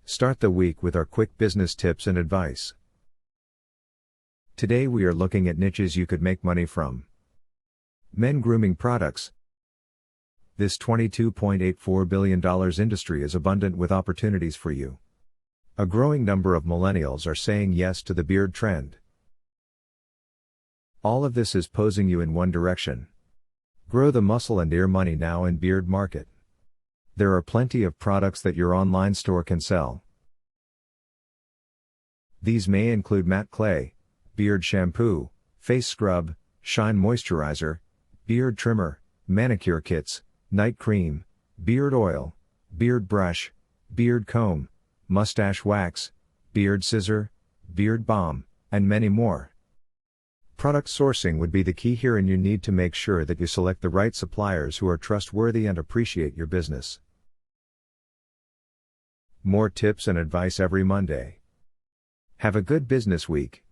Start the week with our quick business tips and advice. Today we are looking at niches you could make money from. Men grooming products. This $22.84 billion industry is abundant with opportunities for you. A growing number of millennials are saying yes to the beard trend. All of this is posing you in one direction. Grow the muscle and ear money now in beard market. There are plenty of products that your online store can sell. These may include matte clay, beard shampoo, face scrub, shine moisturizer, beard trimmer, manicure kits, night cream, beard oil, beard brush, beard comb, mustache wax, beard scissor, beard balm, and many more. Product sourcing would be the key here, and you need to make sure that you select the right suppliers who are trustworthy and appreciate your business. More tips and advice every Monday. Have a good business week.